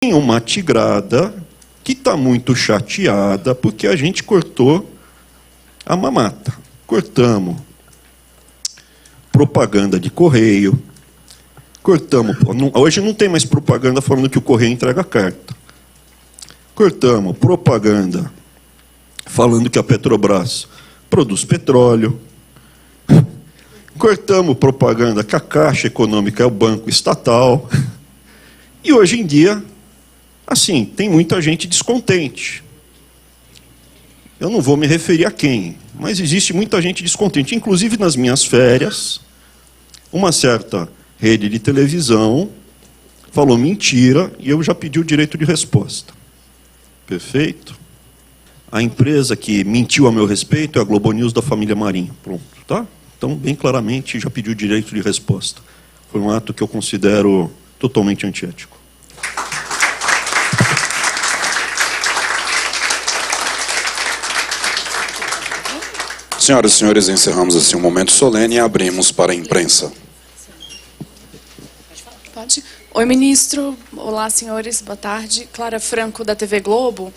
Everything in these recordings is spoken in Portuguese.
Tem uma tigrada que está muito chateada porque a gente cortou a mamata. Cortamos propaganda de correio. Cortamos. Hoje não tem mais propaganda falando que o correio entrega carta. Cortamos propaganda falando que a Petrobras produz petróleo. Cortamos propaganda que a Caixa Econômica é o banco estatal. E hoje em dia, assim, tem muita gente descontente. Eu não vou me referir a quem, mas existe muita gente descontente. Inclusive, nas minhas férias, uma certa rede de televisão falou mentira e eu já pedi o direito de resposta. Perfeito? A empresa que mentiu a meu respeito é a Globo News da família Marinho. Pronto, tá? Então, bem claramente, já pedi o direito de resposta. Foi um ato que eu considero totalmente antiético. Senhoras e senhores, encerramos assim um momento solene e abrimos para a imprensa. Pode? Oi, ministro. Olá, senhores. Boa tarde. Clara Franco, da TV Globo.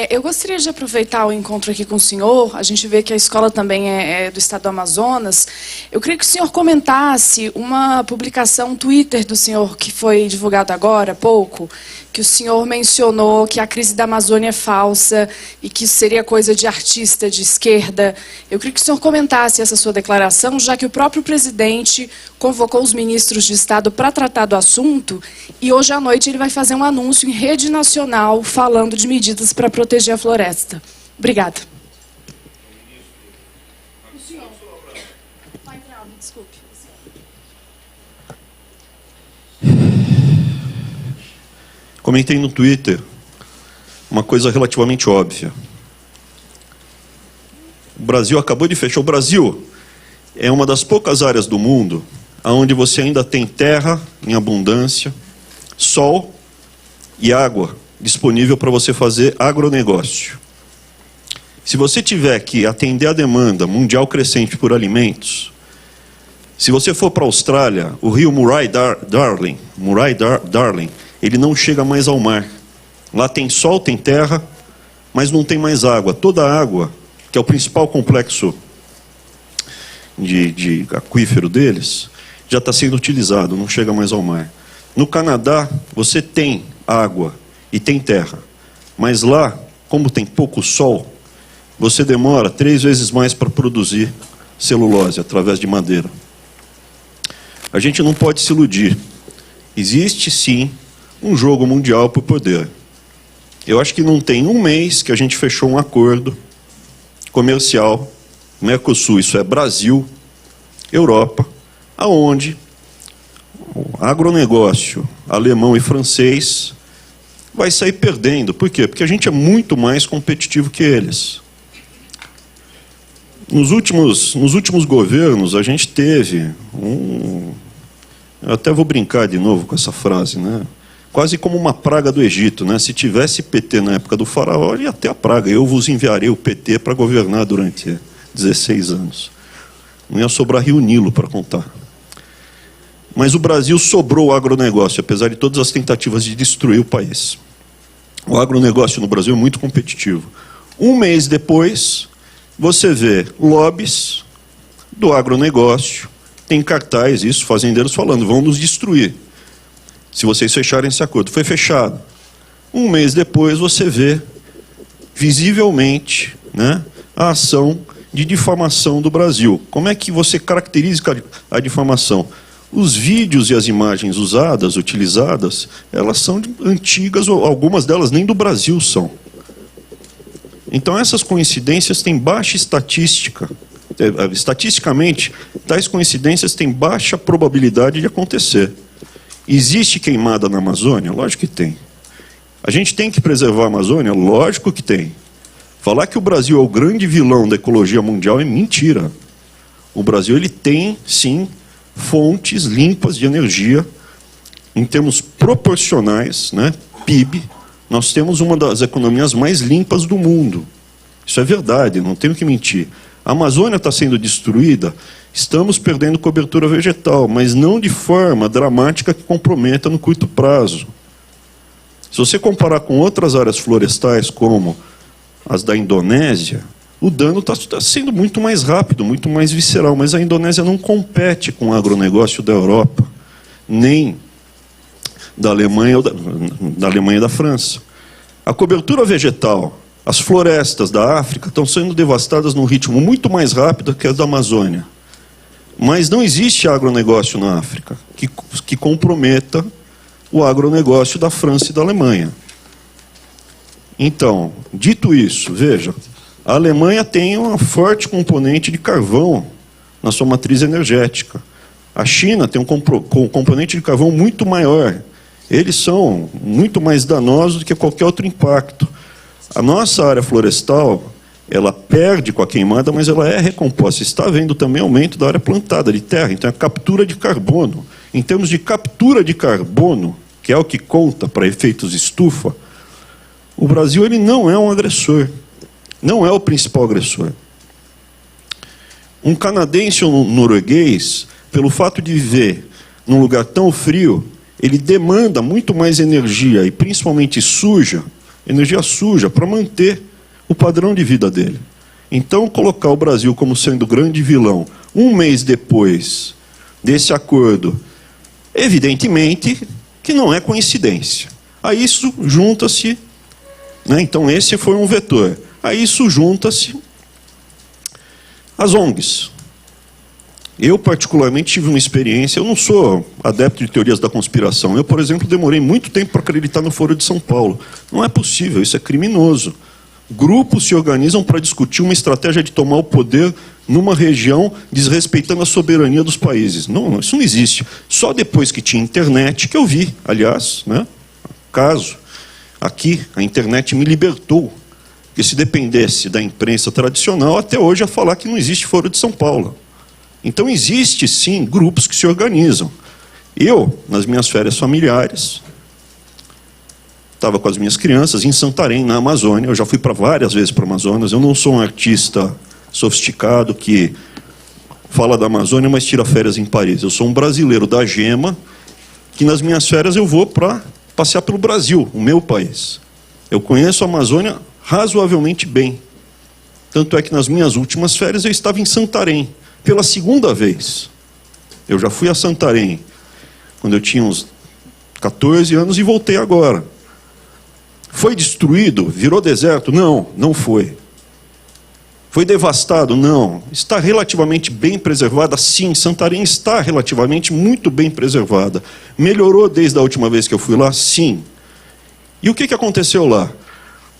Eu gostaria de aproveitar o encontro aqui com o senhor. A gente vê que a escola também é do estado do Amazonas. Eu queria que o senhor comentasse uma publicação, um Twitter do senhor que foi divulgado agora há pouco, que o senhor mencionou que a crise da Amazônia é falsa e que isso seria coisa de artista de esquerda. Eu queria que o senhor comentasse essa sua declaração, já que o próprio presidente convocou os ministros de Estado para tratar do assunto e hoje à noite ele vai fazer um anúncio em rede nacional falando de medidas para proteger a floresta. Obrigada. O senhor. Desculpe. Comentei no Twitter uma coisa relativamente óbvia. O Brasil acabou de fechar. O Brasil é uma das poucas áreas do mundo onde você ainda tem terra em abundância, sol e água disponível para você fazer agronegócio. Se você tiver que atender a demanda mundial crescente por alimentos, se você for para a Austrália, o rio Murray-Darling, ele não chega mais ao mar. Lá tem sol, tem terra, mas não tem mais água. Toda a água, que é o principal complexo de aquífero deles, já está sendo utilizado, não chega mais ao mar. No Canadá, você tem água e tem terra, mas lá, como tem pouco sol, você demora 3 vezes mais para produzir celulose através de madeira. A gente não pode se iludir. Existe, sim, um jogo mundial por poder. Eu acho que não tem um mês que a gente fechou um acordo comercial, Mercosul, isso é Brasil, Europa, aonde o agronegócio alemão e francês vai sair perdendo. Por quê? Porque a gente é muito mais competitivo que eles. Nos últimos governos, a gente teve eu até vou brincar de novo com essa frase, né? Quase como uma praga do Egito, né? Se tivesse PT na época do faraó, ia ter a praga. Eu vos enviarei o PT para governar durante 16 anos. Não ia sobrar Rio Nilo para contar. Mas o Brasil sobrou o agronegócio, apesar de todas as tentativas de destruir o país. O agronegócio no Brasil é muito competitivo. Um mês depois, você vê lobbies do agronegócio, tem cartaz, isso, fazendeiros falando, vão nos destruir se vocês fecharem esse acordo. Foi fechado. Um mês depois, você vê visivelmente, né, a ação de difamação do Brasil. Como é que você caracteriza a difamação? Os vídeos e as imagens utilizadas, elas são antigas, ou algumas delas nem do Brasil são. Então, essas coincidências têm baixa estatística. Estatisticamente, tais coincidências têm baixa probabilidade de acontecer. Existe queimada na Amazônia? Lógico que tem. A gente tem que preservar a Amazônia? Lógico que tem. Falar que o Brasil é o grande vilão da ecologia mundial é mentira. O Brasil ele tem, sim, fontes limpas de energia, em termos proporcionais, né, PIB, nós temos uma das economias mais limpas do mundo. Isso é verdade, não tenho que mentir. A Amazônia está sendo destruída, estamos perdendo cobertura vegetal, mas não de forma dramática que comprometa no curto prazo. Se você comparar com outras áreas florestais, como as da Indonésia, o dano está sendo muito mais rápido, muito mais visceral. Mas a Indonésia não compete com o agronegócio da Europa, nem da Alemanha ou da Alemanha e da França. A cobertura vegetal, as florestas da África estão sendo devastadas num ritmo muito mais rápido que as da Amazônia. Mas não existe agronegócio na África que comprometa o agronegócio da França e da Alemanha. Então, dito isso, veja, a Alemanha tem um forte componente de carvão na sua matriz energética. A China tem um componente de carvão muito maior. Eles são muito mais danosos do que qualquer outro impacto. A nossa área florestal, ela perde com a queimada, mas ela é recomposta. Está havendo também aumento da área plantada de terra, então é a captura de carbono. Em termos de captura de carbono, que é o que conta para efeitos estufa, o Brasil ele não é um agressor, não é o principal agressor. Um canadense ou um norueguês, pelo fato de viver num lugar tão frio, ele demanda muito mais energia, e principalmente energia suja, para manter o padrão de vida dele. Então, colocar o Brasil como sendo o grande vilão, um mês depois desse acordo, evidentemente que não é coincidência. A isso junta-se, né, então esse foi um vetor, a isso junta-se as ONGs. Eu, particularmente, tive uma experiência, eu não sou adepto de teorias da conspiração. Eu, por exemplo, demorei muito tempo para acreditar no Foro de São Paulo. Não é possível, isso é criminoso. Grupos se organizam para discutir uma estratégia de tomar o poder numa região desrespeitando a soberania dos países. Não, isso não existe. Só depois que tinha internet que eu vi, aliás, né, caso, aqui, a internet me libertou. Porque se dependesse da imprensa tradicional, até hoje ia falar que não existe Foro de São Paulo. Então, existe, sim, grupos que se organizam. Eu, nas minhas férias familiares, estava com as minhas crianças em Santarém, na Amazônia. Eu já fui para várias vezes para a Amazonas. Eu não sou um artista sofisticado que fala da Amazônia, mas tira férias em Paris. Eu sou um brasileiro da Gema, que nas minhas férias eu vou para passear pelo Brasil, o meu país. Eu conheço a Amazônia razoavelmente bem. Tanto é que nas minhas últimas férias eu estava em Santarém. Pela segunda vez. Eu já fui a Santarém quando eu tinha uns 14 anos e voltei agora. Foi destruído? Virou deserto? Não, não foi. Foi devastado? Não. Está relativamente bem preservada? Sim, Santarém está relativamente muito bem preservada. Melhorou desde a última vez que eu fui lá? Sim. E o que aconteceu lá?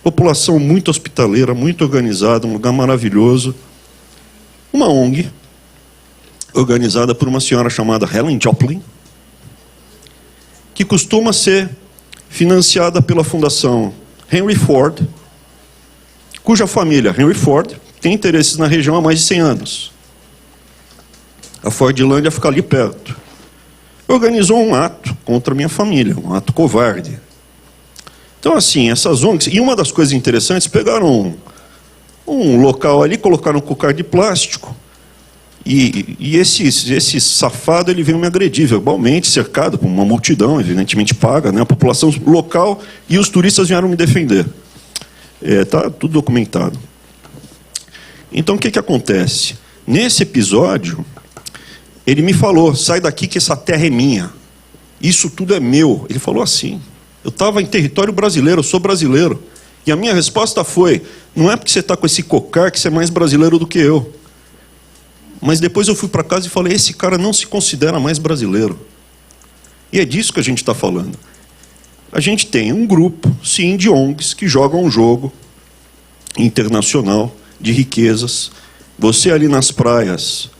População muito hospitaleira, muito organizada, um lugar maravilhoso. Uma ONG organizada por uma senhora chamada Helen Joplin, que costuma ser financiada pela Fundação Henry Ford, cuja família, Henry Ford, tem interesses na região há mais de 100 anos. A Fordlândia fica ali perto. Organizou um ato contra a minha família, um ato covarde. Então, assim, essas ONGs... E uma das coisas interessantes, pegaram um local ali, colocaram um cocar de plástico, e esse safado ele veio me agredir verbalmente, cercado por uma multidão, evidentemente paga, né? A população local e os turistas vieram me defender. Está tudo documentado. Então, o que acontece? Nesse episódio, ele me falou, sai daqui que essa terra é minha. Isso tudo é meu. Ele falou assim. Eu estava em território brasileiro, eu sou brasileiro. E a minha resposta foi, não é porque você está com esse cocar que você é mais brasileiro do que eu. Mas depois eu fui para casa e falei, esse cara não se considera mais brasileiro. E é disso que a gente está falando. A gente tem um grupo, sim, de ONGs que jogam um jogo internacional de riquezas. Você ali nas praias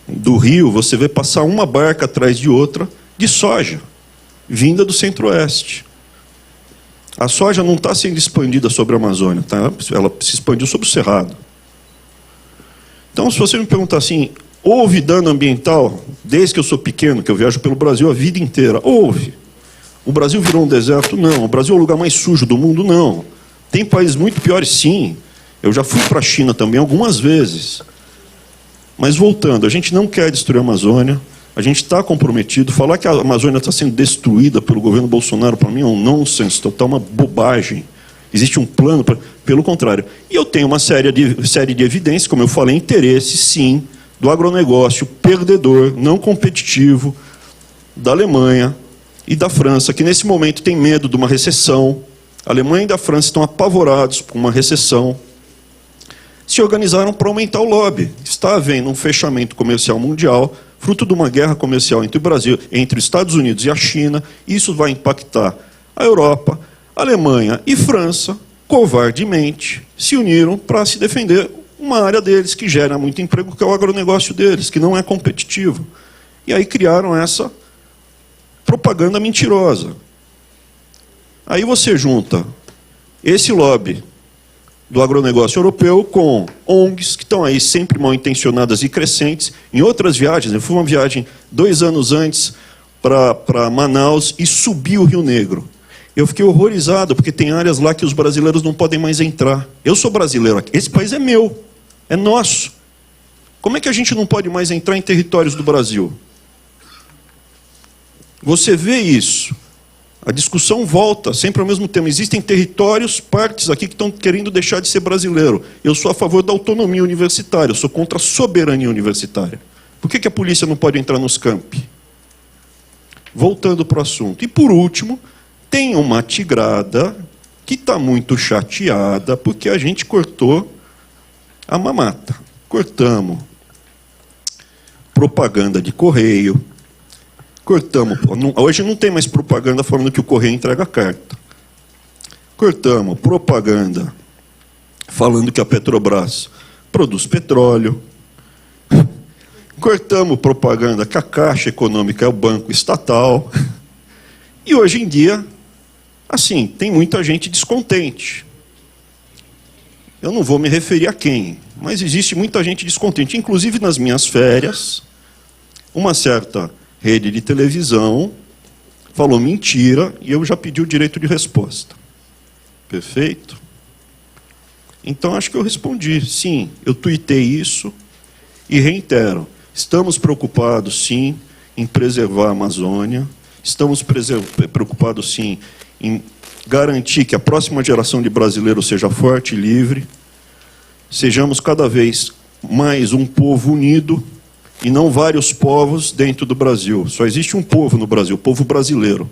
do Rio, você vê passar uma barca atrás de outra de soja, vinda do Centro-Oeste. A soja não está sendo expandida sobre a Amazônia, tá? Ela se expandiu sobre o Cerrado. Então, se você me perguntar assim, houve dano ambiental desde que eu sou pequeno, que eu viajo pelo Brasil a vida inteira? Houve. O Brasil virou um deserto? Não. O Brasil é o lugar mais sujo do mundo? Não. Tem países muito piores? Sim. Eu já fui para a China também algumas vezes. Mas voltando, a gente não quer destruir a Amazônia, A gente está comprometido. Falar que a Amazônia está sendo destruída pelo governo Bolsonaro, para mim, é um nonsense, total, uma bobagem. Existe um plano, pelo contrário. E eu tenho uma série de evidências, como eu falei, interesse, sim, do agronegócio perdedor, não competitivo, da Alemanha e da França, que nesse momento tem medo de uma recessão. A Alemanha e a França estão apavorados com uma recessão. Se organizaram para aumentar o lobby. Está havendo um fechamento comercial mundial, fruto de uma guerra comercial entre o Brasil, entre os Estados Unidos e a China. Isso vai impactar a Europa. A Alemanha e França, covardemente, se uniram para se defender uma área deles que gera muito emprego, que é o agronegócio deles, que não é competitivo. E aí criaram essa propaganda mentirosa. Aí você junta esse lobby do agronegócio europeu com ONGs que estão aí sempre mal intencionadas e crescentes. Em outras viagens, eu fui uma viagem 2 anos antes para Manaus e subi o Rio Negro. Eu fiquei horrorizado, porque tem áreas lá que os brasileiros não podem mais entrar. Eu sou brasileiro aqui, esse país é meu, é nosso. Como é que a gente não pode mais entrar em territórios do Brasil? Você vê isso. A discussão volta sempre ao mesmo tema. Existem territórios, partes aqui que estão querendo deixar de ser brasileiro. Eu sou a favor da autonomia universitária, eu sou contra a soberania universitária. Por que a polícia não pode entrar nos campi? Voltando para o assunto. E, por último, tem uma tigrada que está muito chateada porque a gente cortou a mamata. Cortamos propaganda de correio. Cortamos. Hoje não tem mais propaganda falando que o correio entrega carta. Cortamos propaganda falando que a Petrobras produz petróleo. Cortamos propaganda que a Caixa Econômica é o banco estatal. E hoje em dia, assim, tem muita gente descontente. Eu não vou me referir a quem, mas existe muita gente descontente. Inclusive, nas minhas férias, uma certa rede de televisão falou mentira e eu já pedi o direito de resposta. Perfeito? Então, acho que eu respondi. Sim, eu tuitei isso e reitero. Estamos preocupados, sim, em preservar a Amazônia. Estamos preocupados, sim, em garantir que a próxima geração de brasileiros seja forte e livre. Sejamos cada vez mais um povo unido e não vários povos dentro do Brasil. Só existe um povo no Brasil, o povo brasileiro.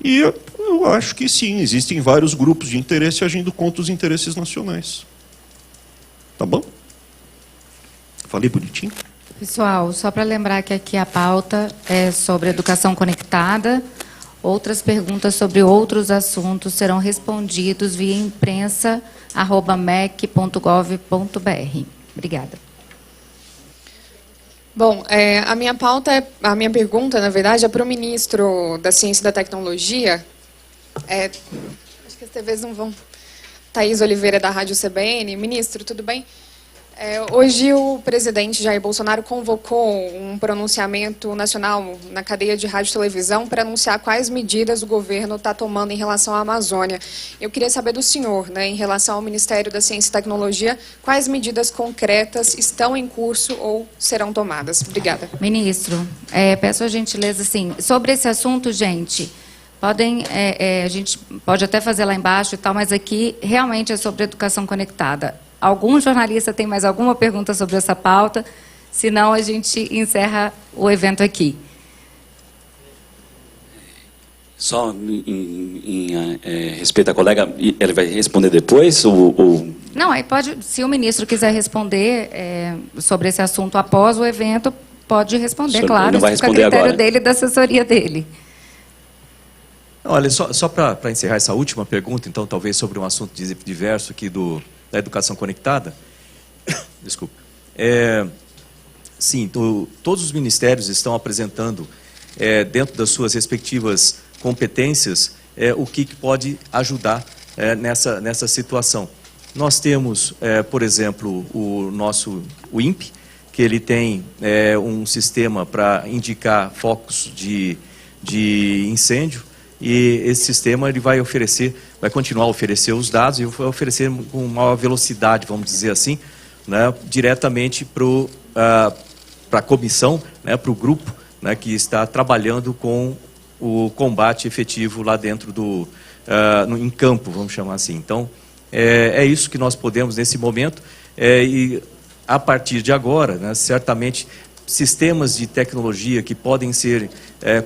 E eu acho que sim, existem vários grupos de interesse agindo contra os interesses nacionais. Tá bom? Falei bonitinho? Pessoal, só para lembrar que aqui a pauta é sobre educação conectada. Outras perguntas sobre outros assuntos serão respondidos via imprensa@mec.gov.br. Obrigada. Bom, a minha pergunta, na verdade, é para o ministro da Ciência e da Tecnologia. Acho que as TVs não vão. Thaís Oliveira, da Rádio CBN. Ministro, tudo bem? Hoje o presidente Jair Bolsonaro convocou um pronunciamento nacional na cadeia de rádio e televisão para anunciar quais medidas o governo está tomando em relação à Amazônia. Eu queria saber do senhor, em relação ao Ministério da Ciência e Tecnologia, quais medidas concretas estão em curso ou serão tomadas. Obrigada. Ministro, peço a gentileza, assim, sobre esse assunto, gente, a gente pode até fazer lá embaixo e tal, mas aqui realmente é sobre educação conectada. Algum jornalista tem mais alguma pergunta sobre essa pauta? Senão, a gente encerra o evento aqui. Só em respeito à colega, ele vai responder depois? Não, aí pode, se o ministro quiser responder sobre esse assunto após o evento, pode responder, claro. Não vai responder a critério agora dele e da assessoria dele. Olha, só para encerrar essa última pergunta, então, talvez sobre um assunto diverso aqui da educação conectada. Desculpa. Sim, todos os ministérios estão apresentando, dentro das suas respectivas competências, o que pode ajudar nessa situação. Nós temos, por exemplo, o INPE, que ele tem um sistema para indicar focos de incêndio, e esse sistema ele vai continuar a oferecer os dados e vai oferecer com maior velocidade, vamos dizer assim, diretamente para a comissão, né, para o grupo, né, que está trabalhando com o combate efetivo lá dentro em campo, vamos chamar assim. Então, é isso que nós podemos nesse momento, e a partir de agora, né, certamente, sistemas de tecnologia que podem ser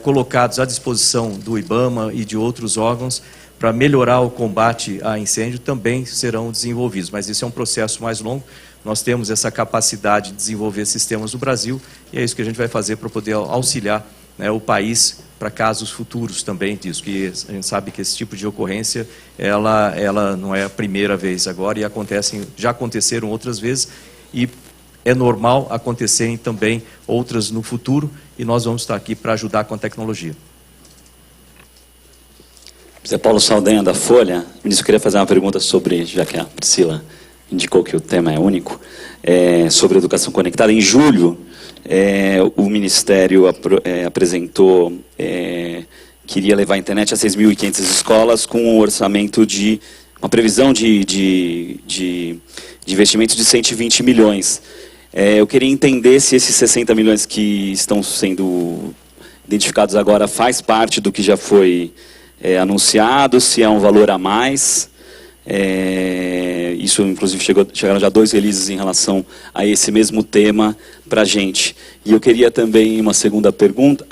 colocados à disposição do IBAMA e de outros órgãos para melhorar o combate a incêndio também serão desenvolvidos. Mas isso é um processo mais longo. Nós temos essa capacidade de desenvolver sistemas no Brasil e é isso que a gente vai fazer para poder auxiliar, né, o país para casos futuros também disso, que a gente sabe que esse tipo de ocorrência, ela não é a primeira vez agora e já aconteceram outras vezes e é normal acontecerem também outras no futuro e nós vamos estar aqui para ajudar com a tecnologia. José Paulo Saldanha, da Folha. Ministro, eu queria fazer uma pergunta sobre, já que a Priscila indicou que o tema é único, sobre educação conectada. Em julho, o Ministério apresentou, queria levar a internet a 6.500 escolas com um orçamento de, uma previsão de investimento de 120 milhões. Eu queria entender se esses 60 milhões que estão sendo identificados agora faz parte do que já foi anunciado, se é um valor a mais. Isso, inclusive, chegaram já 2 releases em relação a esse mesmo tema para a gente. E eu queria também uma segunda pergunta.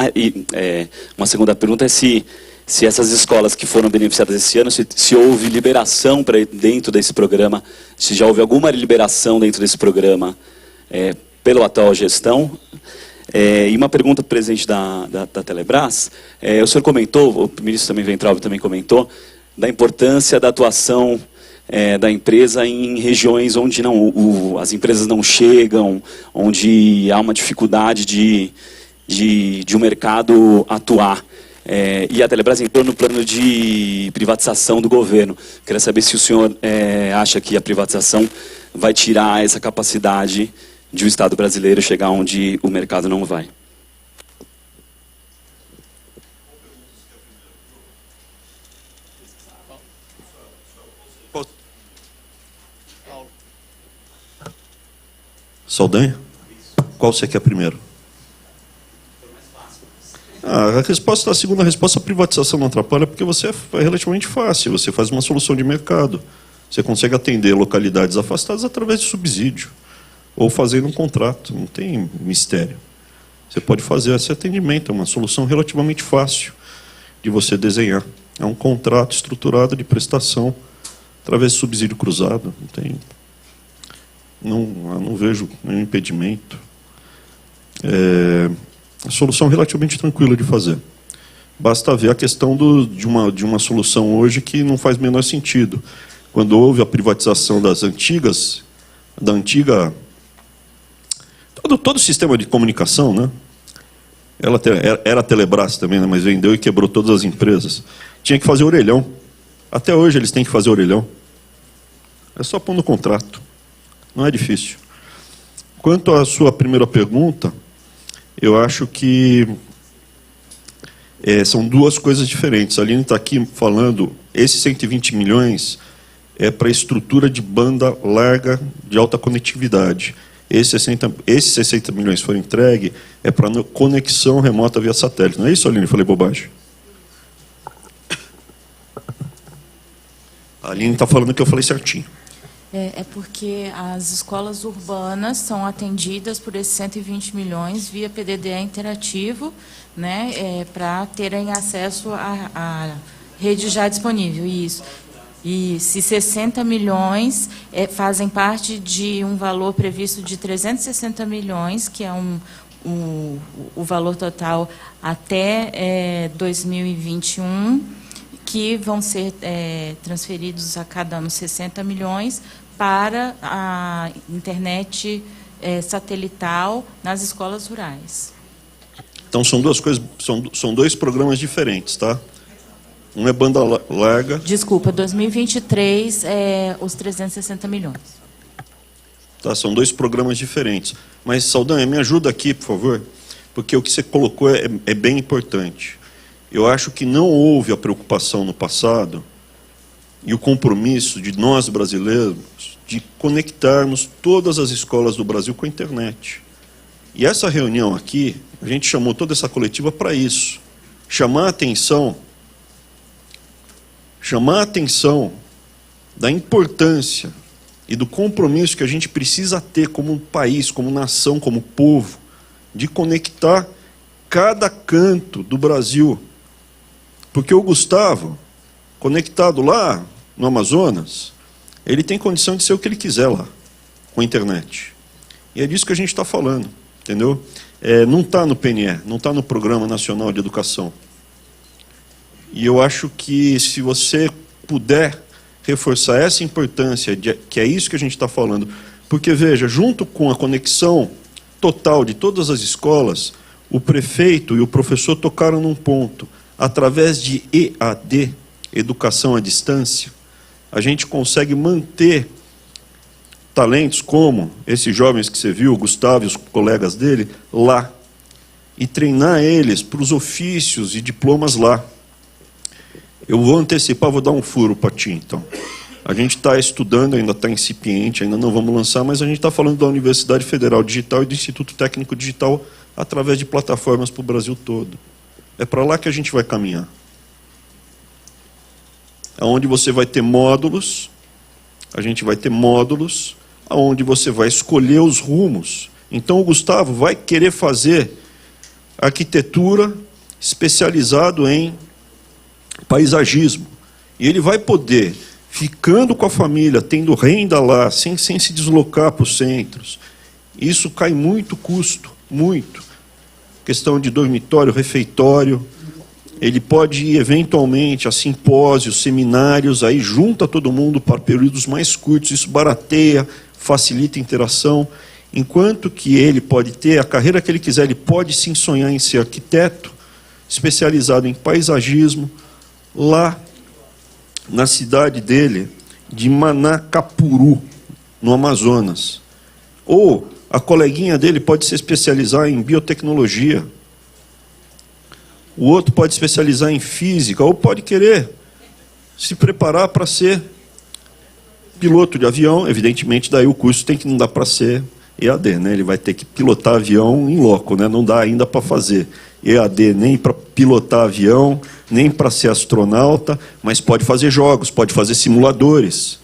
Uma segunda pergunta é se essas escolas que foram beneficiadas esse ano, se houve liberação para dentro desse programa, se já houve alguma liberação dentro desse programa pela atual gestão. E uma pergunta para o presidente da Telebrás. O senhor comentou, o ministro também Weintraub também comentou, da importância da atuação da empresa em regiões onde as empresas não chegam, onde há uma dificuldade de um mercado atuar. E a Telebrás entrou no plano de privatização do governo. Queria saber se o senhor acha que a privatização vai tirar essa capacidade de o Estado brasileiro chegar onde o mercado não vai. Saldanha? Qual você quer primeiro? A segunda resposta, a privatização não atrapalha, porque você é relativamente fácil. Você faz uma solução de mercado. Você consegue atender localidades afastadas através de subsídio. Ou fazendo um contrato. Não tem mistério. Você pode fazer esse atendimento. É uma solução relativamente fácil de você desenhar. É um contrato estruturado de prestação através de subsídio cruzado. Não vejo nenhum impedimento. A solução relativamente tranquila de fazer. Basta ver a questão de uma solução hoje que não faz o menor sentido. Quando houve a privatização da antiga... Todo o sistema de comunicação, né? Era a Telebrás também, né? Mas vendeu e quebrou todas as empresas. Tinha que fazer orelhão. Até hoje eles têm que fazer orelhão. É só pôr no contrato. Não é difícil. Quanto à sua primeira pergunta, eu acho que são duas coisas diferentes. A Aline está aqui falando, esses 120 milhões é para estrutura de banda larga de alta conectividade. Esses 60 milhões foram entregues é para conexão remota via satélite. Não é isso, Aline? Falei bobagem. A Aline está falando que eu falei certinho. É porque as escolas urbanas são atendidas por esses 120 milhões via PDDE interativo, né, para terem acesso à rede já disponível. Isso. E se 60 milhões fazem parte de um valor previsto de 360 milhões, que é o valor total até 2021, que vão ser transferidos a cada ano 60 milhões para a internet satelital nas escolas rurais. Então são duas coisas, são dois programas diferentes, tá? Um é banda larga. Desculpa, 2023 os 360 milhões. Tá, são dois programas diferentes. Mas, Saldanha, me ajuda aqui, por favor, porque o que você colocou é bem importante. Eu acho que não houve a preocupação no passado e o compromisso de nós, brasileiros, de conectarmos todas as escolas do Brasil com a internet. E essa reunião aqui, a gente chamou toda essa coletiva para isso. Chamar a atenção da importância e do compromisso que a gente precisa ter como país, como nação, como povo, de conectar cada canto do Brasil. Porque o Gustavo, conectado lá no Amazonas, ele tem condição de ser o que ele quiser lá, com a internet. E é disso que a gente está falando, entendeu? Não está no PNE, não está no Programa Nacional de Educação. E eu acho que, se você puder reforçar essa importância, que é isso que a gente está falando, porque, veja, junto com a conexão total de todas as escolas, o prefeito e o professor tocaram num ponto. Através de EAD, educação à distância, a gente consegue manter talentos como esses jovens que você viu, o Gustavo e os colegas dele, lá, e treinar eles para os ofícios e diplomas lá. Eu vou antecipar, vou dar um furo para ti, então. A gente está estudando, ainda está incipiente, ainda não vamos lançar, mas a gente está falando da Universidade Federal Digital e do Instituto Técnico Digital através de plataformas para o Brasil todo. É para lá que a gente vai caminhar. Onde você vai ter módulos, a gente vai ter módulos, onde você vai escolher os rumos. Então o Gustavo vai querer fazer arquitetura especializado em paisagismo. E ele vai poder, ficando com a família, tendo renda lá, sem se deslocar para os centros. Isso cai muito custo, muito. Questão de dormitório, refeitório. Ele pode ir, eventualmente, a simpósios, seminários, aí junta todo mundo para períodos mais curtos, isso barateia, facilita a interação. Enquanto que ele pode ter a carreira que ele quiser, ele pode sim sonhar em ser arquiteto, especializado em paisagismo, lá na cidade dele, de Manacapuru, no Amazonas. Ou a coleguinha dele pode se especializar em biotecnologia. O outro pode especializar em física, ou pode querer se preparar para ser piloto de avião. Evidentemente, daí o curso tem que não dá para ser EAD, né? Ele vai ter que pilotar avião em loco, né? Não dá ainda para fazer EAD nem para pilotar avião, nem para ser astronauta, mas pode fazer jogos, pode fazer simuladores.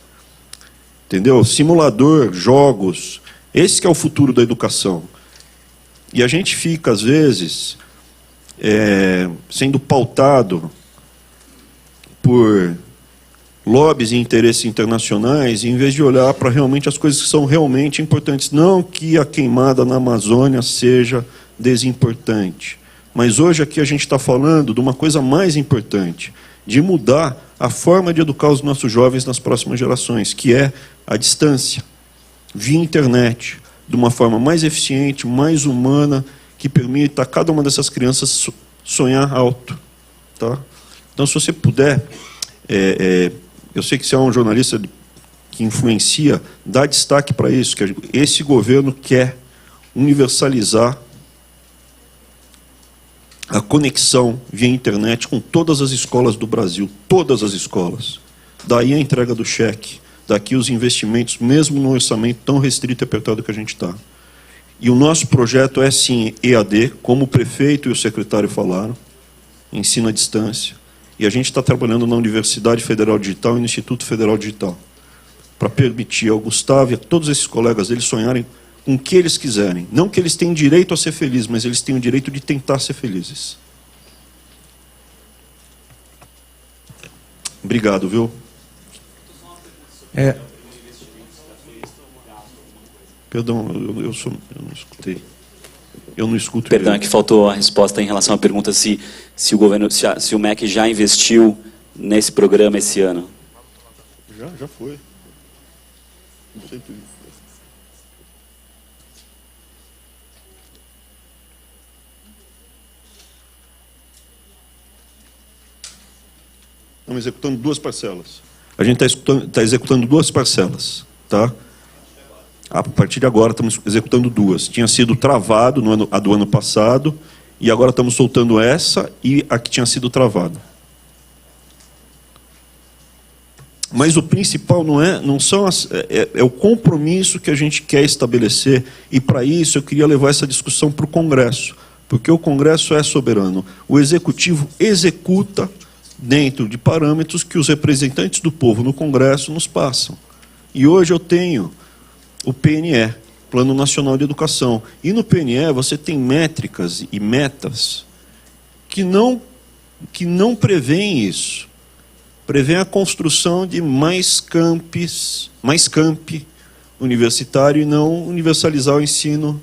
Entendeu? Simulador, jogos, esse que é o futuro da educação. E a gente fica, às vezes, sendo pautado por lobbies e interesses internacionais, em vez de olhar para realmente as coisas que são realmente importantes. Não que a queimada na Amazônia seja desimportante, mas hoje aqui a gente está falando de uma coisa mais importante, de mudar a forma de educar os nossos jovens nas próximas gerações, que é a distância, via internet, de uma forma mais eficiente, mais humana, que permita a cada uma dessas crianças sonhar alto. Tá? Então, se você puder, eu sei que você é um jornalista que influencia, dá destaque para isso, que esse governo quer universalizar a conexão via internet com todas as escolas do Brasil, todas as escolas. Daí a entrega do cheque, daqui os investimentos, mesmo no orçamento tão restrito e apertado que a gente está. E o nosso projeto é, sim, EAD, como o prefeito e o secretário falaram, ensino à distância. E a gente está trabalhando na Universidade Federal Digital e no Instituto Federal Digital, para permitir ao Gustavo e a todos esses colegas deles sonharem com o que eles quiserem. Não que eles tenham direito a ser felizes, mas eles têm o direito de tentar ser felizes. Obrigado, viu? Perdão, eu não escutei. Eu não escuto. Perdão, é que faltou a resposta em relação à pergunta se o governo, se o MEC já investiu nesse programa esse ano. Já foi. Não sei tudo. Estamos executando 2 parcelas. A gente está executando 2 parcelas, tá? A partir de agora estamos executando 2. Tinha sido travado a do ano passado, e agora estamos soltando essa e a que tinha sido travada. Mas o principal não são é o compromisso que a gente quer estabelecer, e para isso eu queria levar essa discussão para o Congresso, porque o Congresso é soberano. O Executivo executa dentro de parâmetros que os representantes do povo no Congresso nos passam. E hoje eu tenho o PNE, Plano Nacional de Educação, e no PNE você tem métricas e metas que não prevêem isso. Prevê a construção de mais campi universitário, e não universalizar o ensino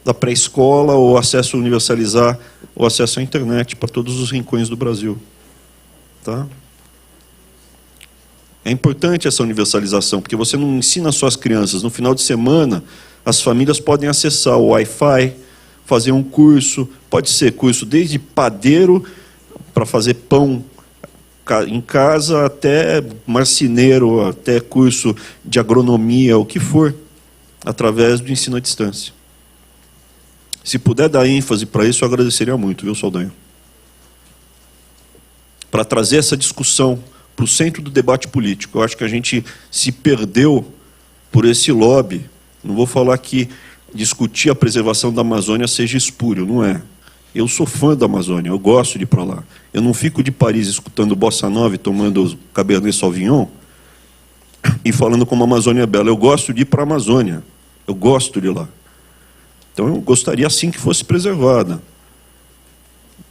da pré-escola ou universalizar o acesso à internet para todos os rincões do Brasil. Tá? É importante essa universalização, porque você não ensina suas crianças. No final de semana, as famílias podem acessar o Wi-Fi, fazer um curso, pode ser curso desde padeiro para fazer pão em casa, até marceneiro, até curso de agronomia, o que for, através do ensino à distância. Se puder dar ênfase para isso, eu agradeceria muito, viu, Saldanha? Para trazer essa discussão para o centro do debate político. Eu acho que a gente se perdeu por esse lobby. Não vou falar que discutir a preservação da Amazônia seja espúrio, não é. Eu sou fã da Amazônia, eu gosto de ir para lá. Eu não fico de Paris escutando Bossa Nova e tomando Cabernet Sauvignon e falando como a Amazônia é bela. Eu gosto de ir para a Amazônia, eu gosto de ir lá. Então eu gostaria sim que fosse preservada.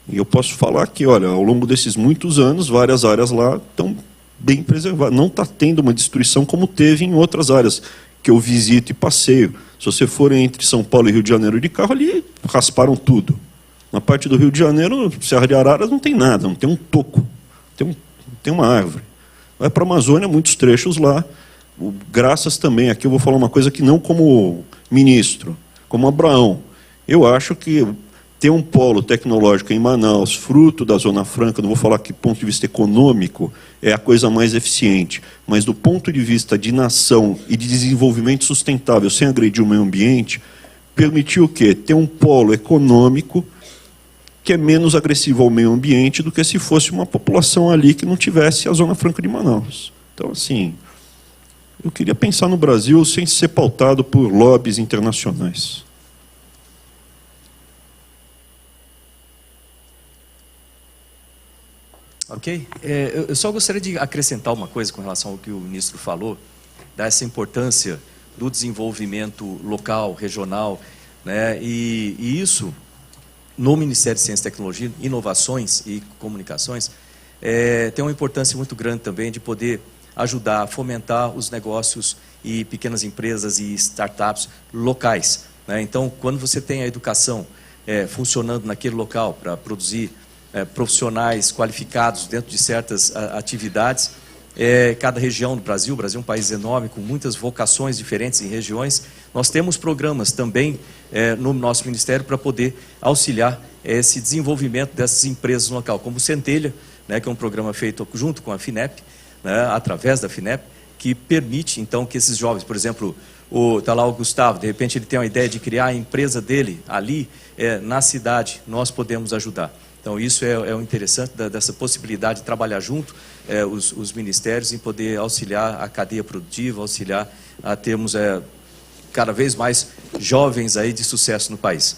E eu posso falar que, olha, ao longo desses muitos anos, várias áreas lá estão bem preservadas. Não está tendo uma destruição como teve em outras áreas que eu visito e passeio. Se você for entre São Paulo e Rio de Janeiro de carro, ali rasparam tudo. Na parte do Rio de Janeiro, Serra de Araras, não tem nada, não tem um toco, tem uma árvore. Vai para a Amazônia, muitos trechos lá, graças também, aqui eu vou falar uma coisa que não como ministro, como Abraão. Eu acho que ter um polo tecnológico em Manaus, fruto da Zona Franca, não vou falar que do ponto de vista econômico é a coisa mais eficiente, mas do ponto de vista de nação e de desenvolvimento sustentável, sem agredir o meio ambiente, permitiu o quê? Ter um polo econômico que é menos agressivo ao meio ambiente do que se fosse uma população ali que não tivesse a Zona Franca de Manaus. Então, assim, eu queria pensar no Brasil sem ser pautado por lobbies internacionais. Ok? Eu só gostaria de acrescentar uma coisa com relação ao que o ministro falou, dessa importância do desenvolvimento local, regional, né? E isso, no Ministério de Ciência e Tecnologia, Inovações e Comunicações, tem uma importância muito grande também de poder ajudar a fomentar os negócios e pequenas empresas e startups locais, né? Então, quando você tem a educação funcionando naquele local para produzir profissionais qualificados dentro de certas atividades, cada região do Brasil, o Brasil é um país enorme, com muitas vocações diferentes em regiões, nós temos programas também no nosso Ministério para poder auxiliar esse desenvolvimento dessas empresas no local, como o Centelha, né, que é um programa feito junto com a FINEP, né, através da FINEP, que permite, então, que esses jovens, por exemplo, está lá o Gustavo, de repente ele tem uma ideia de criar a empresa dele ali na cidade, nós podemos ajudar. Então, isso é o interessante dessa possibilidade de trabalhar junto os ministérios em poder auxiliar a cadeia produtiva, auxiliar a termos cada vez mais jovens aí de sucesso no país.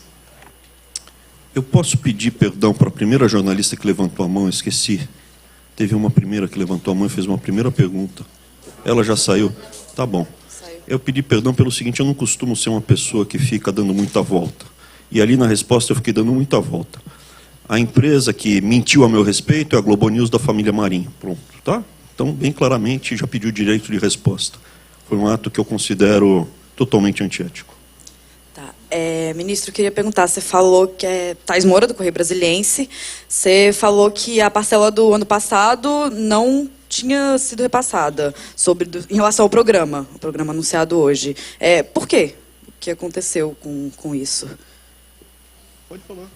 Eu posso pedir perdão para a primeira jornalista que levantou a mão, eu esqueci. Teve uma primeira que levantou a mão e fez uma primeira pergunta. Ela já saiu? Tá bom. Eu pedi perdão pelo seguinte, eu não costumo ser uma pessoa que fica dando muita volta. E ali na resposta eu fiquei dando muita volta. A empresa que mentiu a meu respeito é a Globo News da família Marinho. Pronto, tá? Então, bem claramente, já pediu direito de resposta. Foi um ato que eu considero totalmente antiético. Tá. Ministro, eu queria perguntar, você falou que é Thais Moura, do Correio Brasiliense, você falou que a parcela do ano passado não tinha sido repassada em relação ao programa anunciado hoje. Por quê? O que aconteceu com isso? Pode falar.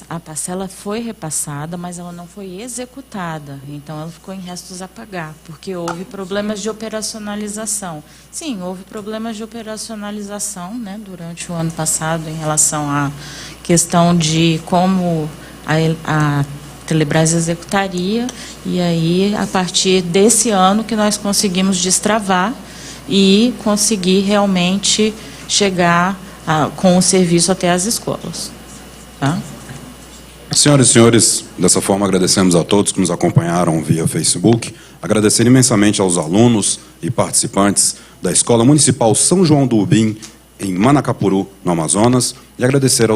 A parcela foi repassada, mas ela não foi executada. Então, ela ficou em restos a pagar, porque houve problemas de operacionalização. Sim, houve problemas de operacionalização, né, durante o ano passado, em relação à questão de como a Telebrás executaria, e aí, a partir desse ano que nós conseguimos destravar e conseguir realmente chegar com o serviço até as escolas. Tá? Senhoras e senhores, dessa forma agradecemos a todos que nos acompanharam via Facebook, agradecer imensamente aos alunos e participantes da Escola Municipal São João do Ubim, em Manacapuru, no Amazonas, e agradecer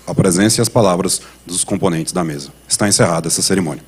a presença e as palavras dos componentes da mesa. Está encerrada essa cerimônia.